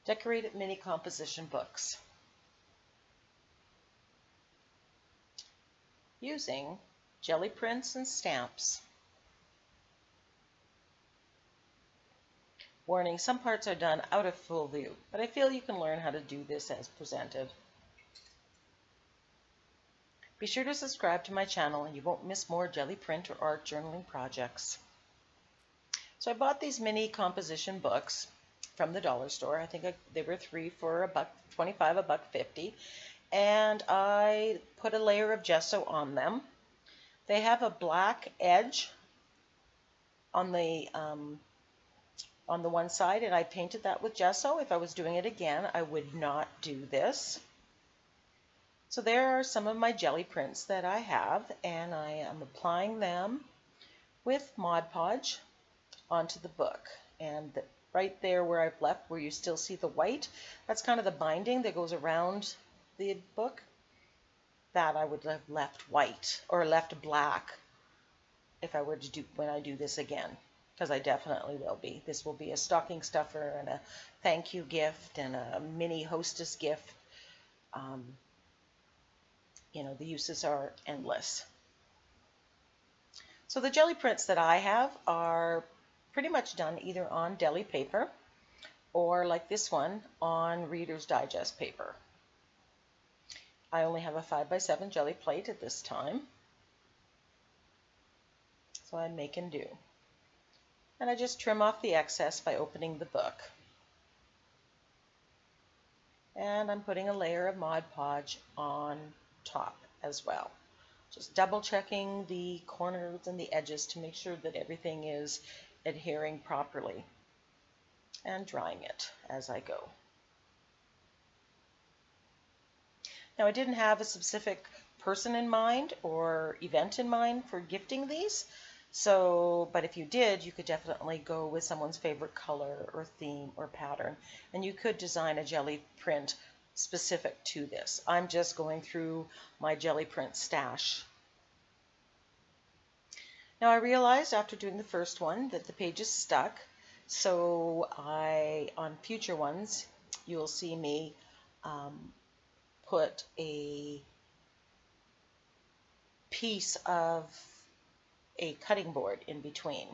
Decorated mini composition books using jelly prints and stamps. Warning, some parts are done out of full view, but I feel you can learn how to do this as presented. Be sure to subscribe to my channel and you won't miss more jelly print or art journaling projects. So I bought these mini composition books from the dollar store. I think they were 3 for $1.25, $1.50. And I put a layer of gesso on them. They have a black edge on the one side, and I painted that with gesso. If I was doing it again, I would not do this. So there are some of my jelly prints that I have, and I am applying them with Mod Podge onto the book. And right there where I've left, where you still see the white, that's kind of the binding that goes around the book. That I would have left white or left black if I were to do when I do this again, because I definitely will be. This will be a stocking stuffer and a thank you gift and a mini hostess gift. You know, the uses are endless. So the jelly prints that I have are pretty much done either on deli paper or, like this one, on Reader's Digest paper. I only have a 5x7 jelly plate at this time, so I make and do. And I just trim off the excess by opening the book. And I'm putting a layer of Mod Podge on top as well. Just double checking the corners and the edges to make sure that everything is adhering properly, and drying it as I go. Now, I didn't have a specific person in mind or event in mind for gifting these, but if you did, you could definitely go with someone's favorite color or theme or pattern, and you could design a jelly print specific to this. I'm just going through my jelly print stash. Now, I realized after doing the first one that the pages stuck, so on future ones, you'll see me put a piece of a cutting board in between.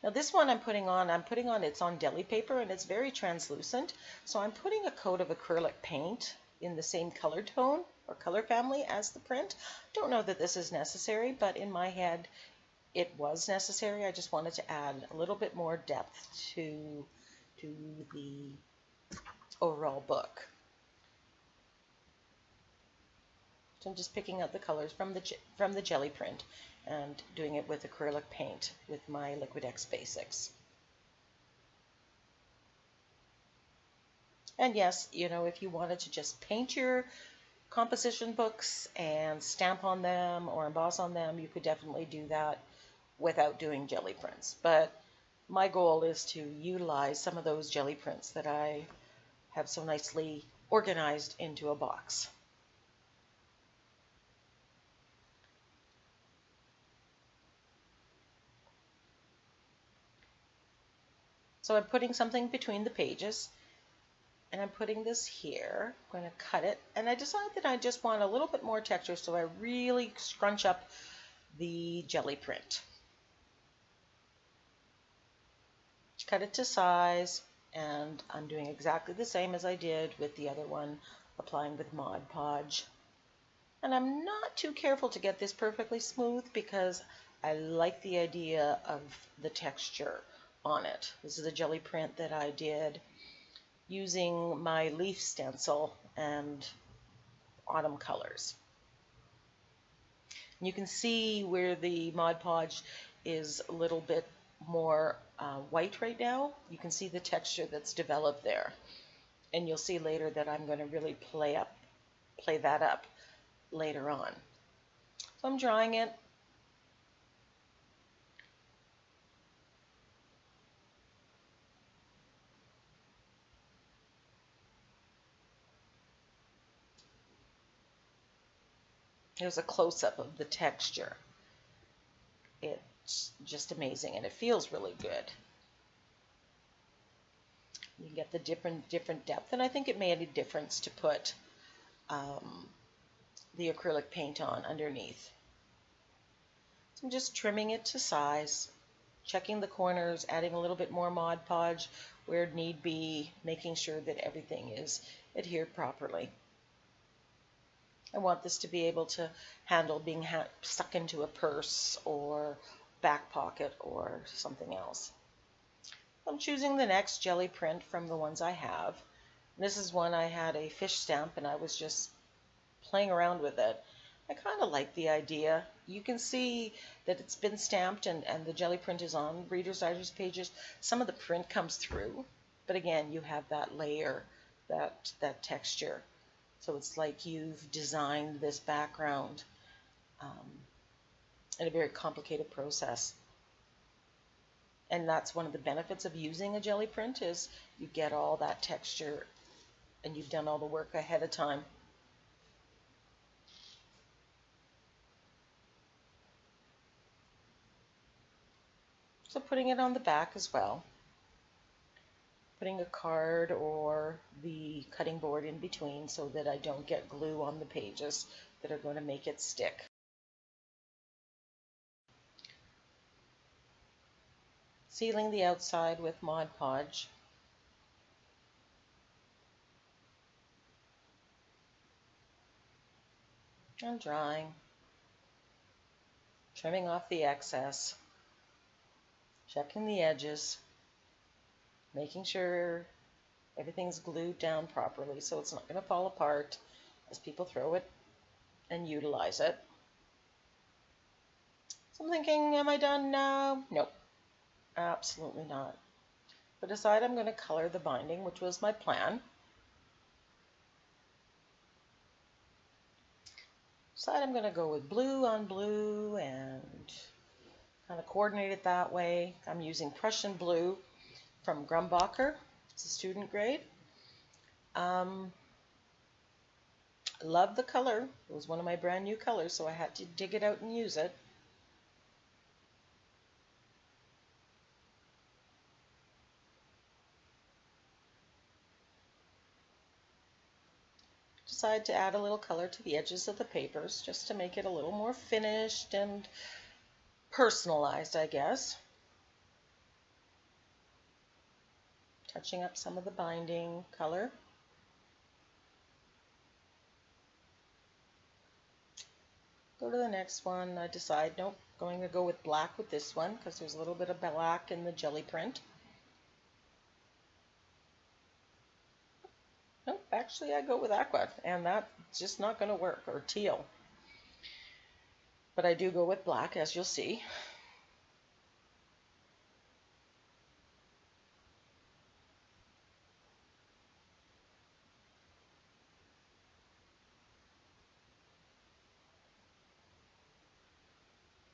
Now this one I'm putting on it's on deli paper and it's very translucent, so I'm putting a coat of acrylic paint in the same color tone or color family as the print. Don't know that this is necessary, but in my head it was necessary. I just wanted to add a little bit more depth to the overall book. So I'm just picking out the colors from the jelly print and doing it with acrylic paint with my Liquid X Basics. And yes, you know, if you wanted to just paint your composition books and stamp on them or emboss on them, you could definitely do that without doing jelly prints. But my goal is to utilize some of those jelly prints that I have so nicely organized into a box. So I'm putting something between the pages, and I'm putting this here. I'm going to cut it, and I decided that I just want a little bit more texture, so I really scrunch up the jelly print. Cut it to size, and I'm doing exactly the same as I did with the other one, applying with Mod Podge. And I'm not too careful to get this perfectly smooth because I like the idea of the texture on it. This is a jelly print that I did using my leaf stencil and autumn colors. And you can see where the Mod Podge is a little bit more white right now. You can see the texture that's developed there. And you'll see later that I'm going to really play that up later on. So I'm drawing it. Here's a close-up of the texture. It's just amazing, and it feels really good. You get the different depth, and I think it made a difference to put um, the acrylic paint on underneath. So I'm just trimming it to size, checking the corners, adding a little bit more Mod Podge where need be, making sure that everything is adhered properly. I want this to be able to handle being stuck into a purse or back pocket or something else. I'm choosing the next jelly print from the ones I have. This is one I had a fish stamp and I was just playing around with it. I kind of like the idea. You can see that it's been stamped and the jelly print is on Reader's Digest pages. Some of the print comes through, but again, you have that layer, that texture. So it's like you've designed this background in a very complicated process. And that's one of the benefits of using a jelly print is you get all that texture and you've done all the work ahead of time. So putting it on the back as well, putting a card or the cutting board in between so that I don't get glue on the pages that are going to make it stick. Sealing the outside with Mod Podge. And drying. Trimming off the excess. Checking the edges. Making sure everything's glued down properly so it's not going to fall apart as people throw it and utilize it. So I'm thinking, am I done now? Nope, absolutely not. But decide I'm going to color the binding, which was my plan. Decide I'm going to go with blue on blue and kind of coordinate it that way. I'm using Prussian blue from Grumbacher. It's a student grade. Love the color. It was one of my brand new colors, so I had to dig it out and use it. Decide to add a little color to the edges of the papers just to make it a little more finished and personalized, I guess. Touching up some of the binding color. Go to the next one. I decide, nope, going to go with black with this one because there's a little bit of black in the jelly print. Nope, actually I go with aqua, and that's just not going to work, or teal. But I do go with black, as you'll see.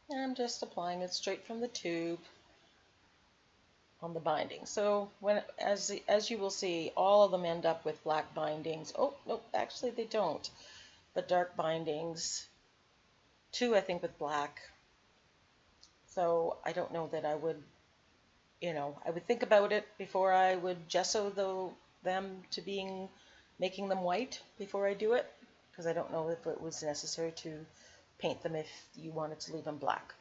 And I'm just applying it straight from the tube on the binding. So as you will see, all of them end up with black bindings. Oh, nope, actually they don't. But dark bindings, two I think with black. So I don't know that I would, I would think about it before I would gesso them to making them white before I do it, because I don't know if it was necessary to paint them if you wanted to leave them black.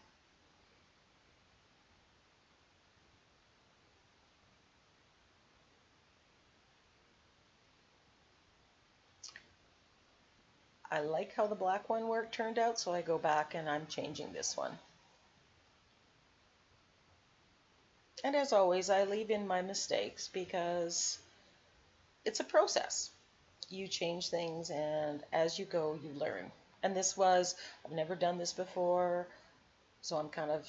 I like how the black one turned out, so I go back and I'm changing this one. And as always, I leave in my mistakes because it's a process. You change things, and as you go, you learn. And I've never done this before, so I'm kind of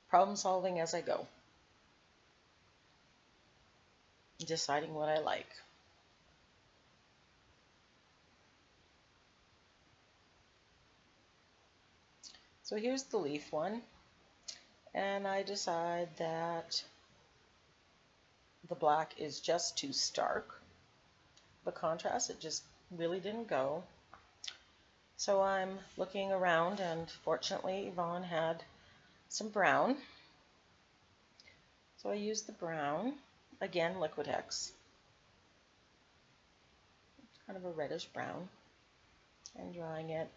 problem solving as I go, deciding what I like. So here's the leaf one, and I decide that the black is just too stark. The contrast, it just really didn't go. So I'm looking around, and fortunately Yvonne had some brown. So I used the brown, again Liquitex. kind of a reddish brown, and drying it.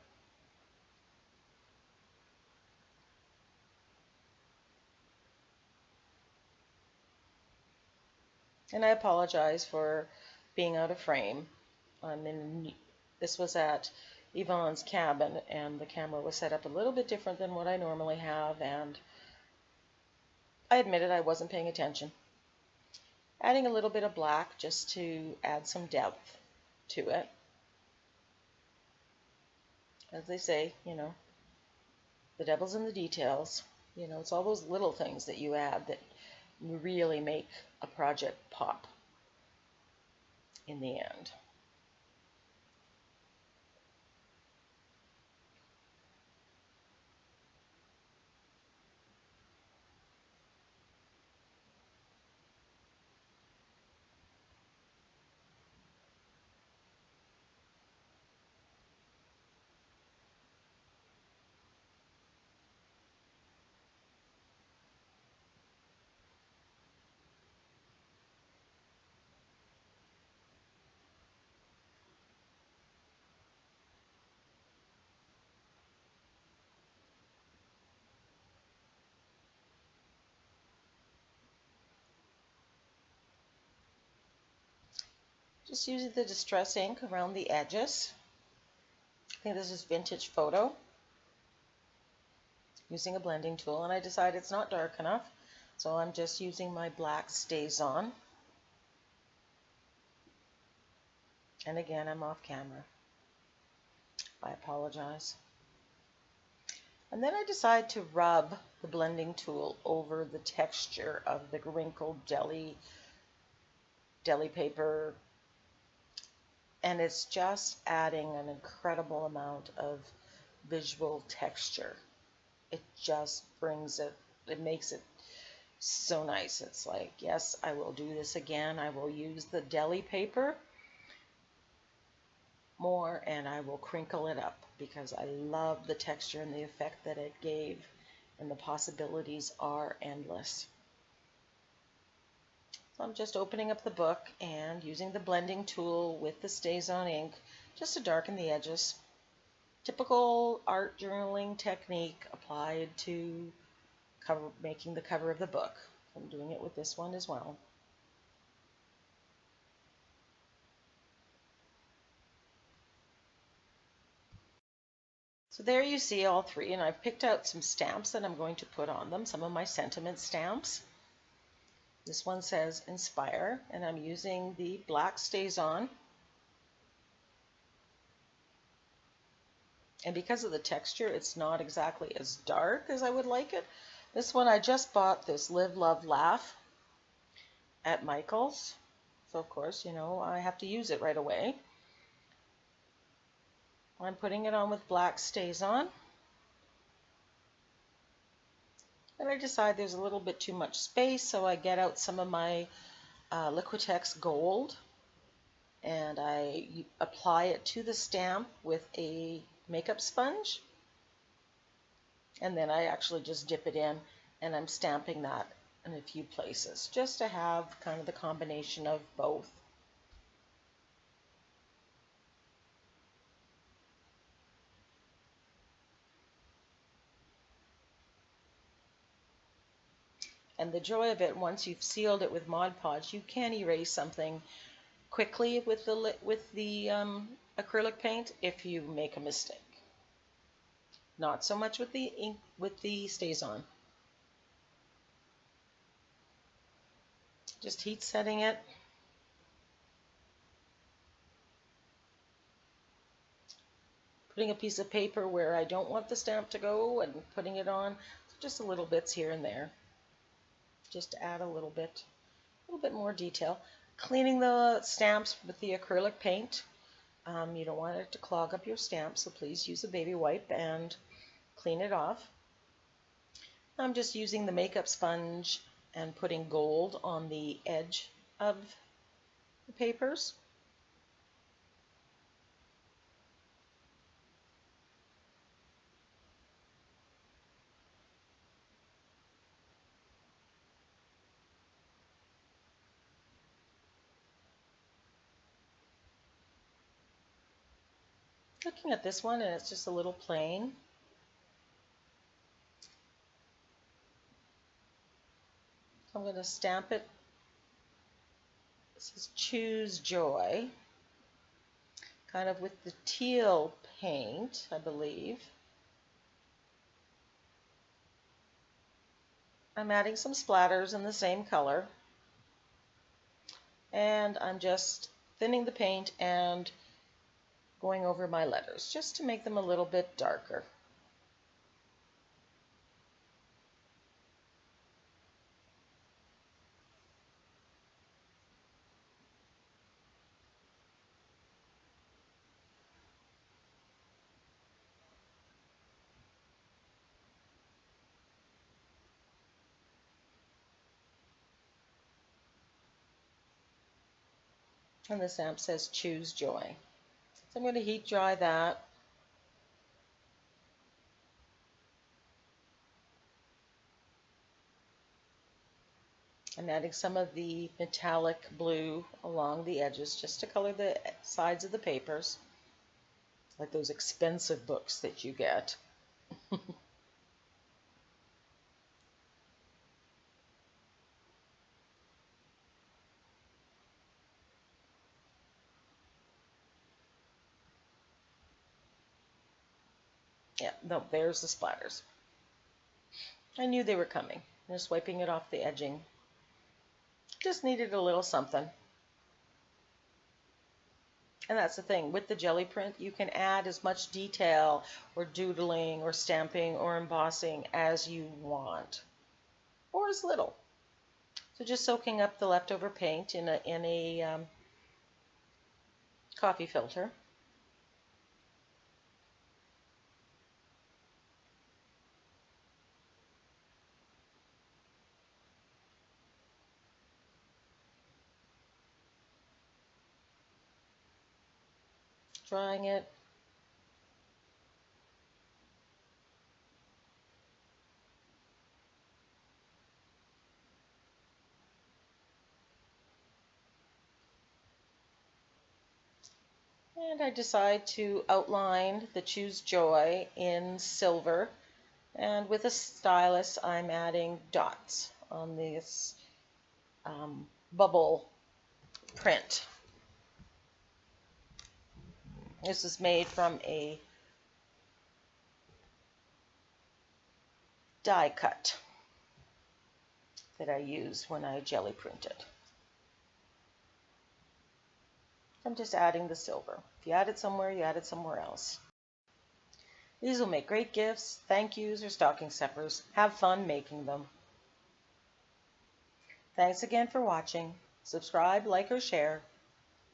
And I apologize for being out of frame. This was at Yvonne's cabin, and the camera was set up a little bit different than what I normally have, and I admitted I wasn't paying attention. Adding a little bit of black just to add some depth to it. As they say, the devil's in the details. It's all those little things that you add that really make a project pop in the end. Just using the distress ink around the edges. I think this is Vintage Photo. Using a blending tool, and I decided it's not dark enough, so I'm just using my black StazOn. And again, I'm off camera. I apologize. And then I decide to rub the blending tool over the texture of the wrinkled deli paper, and it's just adding an incredible amount of visual texture. It just brings it, it makes it so nice. It's like, yes, I will do this again. I will use the deli paper more, and I will crinkle it up because I love the texture and the effect that it gave, and the possibilities are endless. So I'm just opening up the book and using the blending tool with the StazOn ink just to darken the edges. Typical art journaling technique applied to making the cover of the book. I'm doing it with this one as well. So there you see all three, and I've picked out some stamps that I'm going to put on them, some of my sentiment stamps. This one says Inspire, and I'm using the black StazOn. And because of the texture, it's not exactly as dark as I would like it. This one, I just bought this Live, Love, Laugh at Michael's. So of course, I have to use it right away. I'm putting it on with black StazOn. And I decide there's a little bit too much space, so I get out some of my Liquitex Gold, and I apply it to the stamp with a makeup sponge. And then I actually just dip it in, and I'm stamping that in a few places, just to have kind of the combination of both. And the joy of it, once you've sealed it with Mod Podge, you can erase something quickly with the acrylic paint if you make a mistake. Not so much with the ink, with the StazOn. Just heat setting it. Putting a piece of paper where I don't want the stamp to go and putting it on. Just a little bits here and there. Just to add a little bit more detail. Cleaning the stamps with the acrylic paint. You don't want it to clog up your stamp, so please use a baby wipe and clean it off. I'm just using the makeup sponge and putting gold on the edge of the papers. looking at this one and it's just a little plain. I'm going to stamp it. This is Choose Joy, kind of with the teal paint, I believe. I'm adding some splatters in the same color, and I'm just thinning the paint and going over my letters just to make them a little bit darker. And the stamp says Choose Joy. So I'm going to heat dry that. I'm adding some of the metallic blue along the edges just to color the sides of the papers, like those expensive books that you get. Yeah, no, there's the splatters. I knew they were coming. Just wiping it off the edging. Just needed a little something. And that's the thing, with the jelly print, you can add as much detail or doodling or stamping or embossing as you want, or as little. So just soaking up the leftover paint in a coffee filter. Drying it. And I decide to outline the Choose Joy in silver. And with a stylus, I'm adding dots on this bubble print. This is made from a die cut that I use when I jelly print it. I'm just adding the silver. If you add it somewhere, you add it somewhere else. These will make great gifts, thank yous, or stocking stuffers. Have fun making them. Thanks again for watching. Subscribe, like, or share.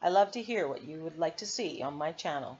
I love to hear what you would like to see on my channel.